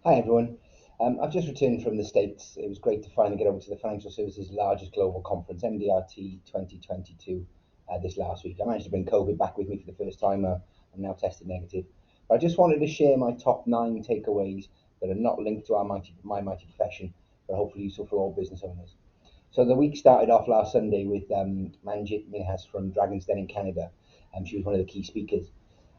Hi everyone. I've just returned from the States. It was great to finally get over to the financial services largest global conference, MDRT 2022, this last week. I managed to bring COVID back with me for the first time. I'm now tested negative. But I just wanted to share my top 9 takeaways that are not linked to my mighty profession, but hopefully useful for all business owners. So the week started off last Sunday with Manjit Minhas from Dragon's Den in Canada. She was one of the key speakers.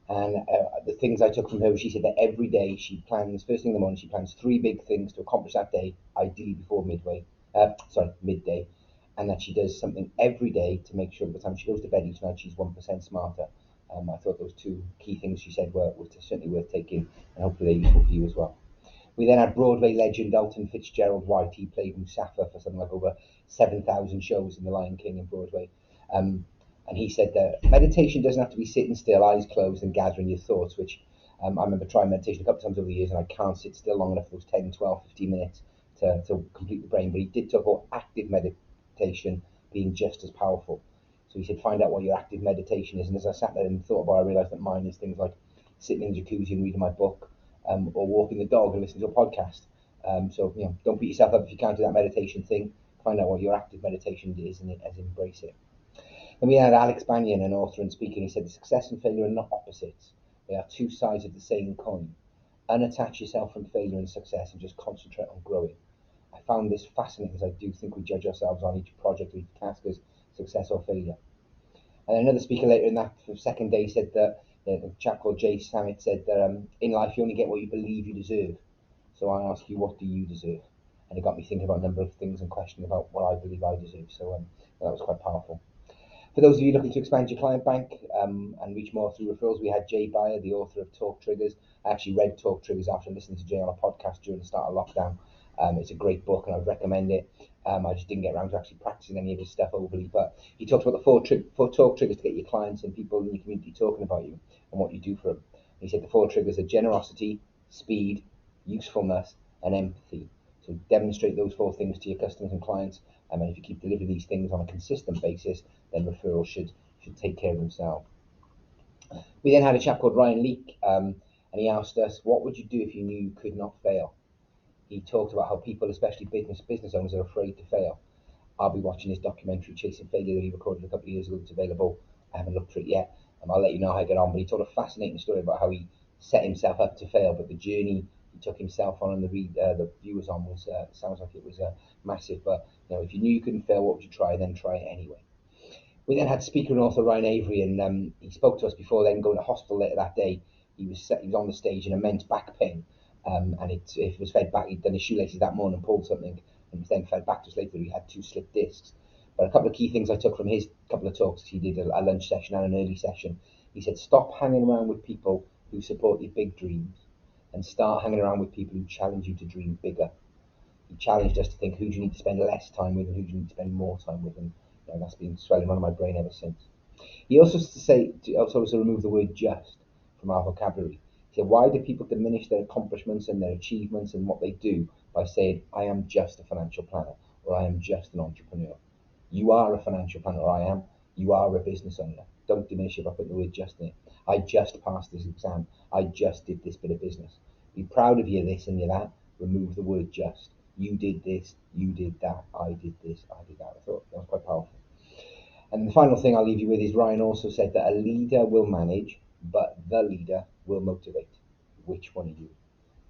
And the things I took from her, she said that every day she plans, first thing in the morning, she plans 3 big things to accomplish that day, ideally before midday, and that she does something every day to make sure by the time she goes to bed each night, she's 1% smarter. I thought those 2 key things she said were certainly worth taking, and hopefully they're useful for you as well. We then had Broadway legend Alton Fitzgerald White. He played Mustafa for something like over 7,000 shows in The Lion King in Broadway. Um, and he said that meditation doesn't have to be sitting still, eyes closed, and gathering your thoughts, which I remember trying meditation a couple of times over the years, and I can't sit still long enough for those 10, 12, 15 minutes to complete the brain. But he did talk about active meditation being just as powerful. So he said, find out what your active meditation is. And as I sat there and thought about it, I realised that mine is things like sitting in the jacuzzi and reading my book, or walking the dog and listening to a podcast. So don't beat yourself up if you can't do that meditation thing. Find out what your active meditation is and embrace it. And we had Alex Banyan, an author and speaker, and he said success and failure are not opposites. They are two sides of the same coin. Unattach yourself from failure and success and just concentrate on growing. I found this fascinating because I do think we judge ourselves on each project or each task as success or failure. And another speaker later in that second day said that a chap called Jay Samit said that in life you only get what you believe you deserve. So I ask you, what do you deserve? And it got me thinking about a number of things and questioning about what I believe I deserve. So that was quite powerful. For those of you looking to expand your client bank and reach more through referrals, we had Jay Bayer, the author of Talk Triggers. I actually read Talk Triggers after listening to Jay on a podcast during the start of lockdown. It's a great book and I'd recommend it. I just didn't get around to actually practicing any of his stuff overly, but he talks about the four talk triggers to get your clients and people in your community talking about you and what you do for them. He said the 4 triggers are generosity, speed, usefulness, and empathy. So demonstrate those 4 things to your customers and clients, and if you keep delivering these things on a consistent basis, then referrals should take care of themselves. We then had a chap called Ryan Leake, and he asked us, "What would you do if you knew you could not fail?" He talked about how people, especially business owners, are afraid to fail. I'll be watching his documentary Chasing Failure that he recorded a couple of years ago. It's available. I haven't looked for it yet. I'll let you know how I get on. But he told a fascinating story about how he set himself up to fail, but the journey he took himself on and the viewers on was sounds like it was massive. But if you knew you couldn't fail, what would you try? Then try it anyway. We then had speaker and author Ryan Avery, and he spoke to us before then going to hospital later that day. He was on the stage in immense back pain, and it was fed back. He'd done his shoelaces that morning, pulled something, and was then fed back to us later. He had 2 slipped discs. But a couple of key things I took from his couple of talks. He did a lunch session and an early session. He said, stop hanging around with people who support your big dreams and start hanging around with people who challenge you to dream bigger. He challenged us to think, who do you need to spend less time with and who do you need to spend more time with, and that's been swelling around my brain ever since. He also remove the word just from our vocabulary. He said, why do people diminish their accomplishments and their achievements and what they do by saying, I am just a financial planner or I am just an entrepreneur? You are a financial planner, or I am. You are a business owner. Don't diminish it by putting the word just in it. I just passed this exam. I just did this bit of business. Be proud of your this and your that. Remove the word just. You did this, you did that, I did this, I did that. I thought that was quite powerful. And the final thing I'll leave you with is Ryan also said that a leader will manage, but the leader will motivate. Which one are you?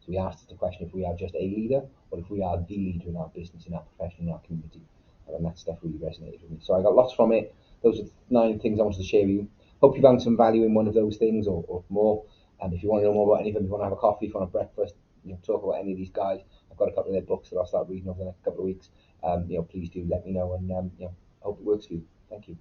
So we asked us the question if we are just a leader or if we are the leader in our business, in our profession, in our community. And that stuff really resonated with me. So I got lots from it. Those are 9 things I wanted to share with you. Hope you found some value in one of those things or more. And if you want to know more about any of them, if you want to have a coffee, if you want a breakfast, talk about any of these guys, I've got a couple of their books that I'll start reading over the next couple of weeks. Please do let me know, and I hope it works for you. Thank you.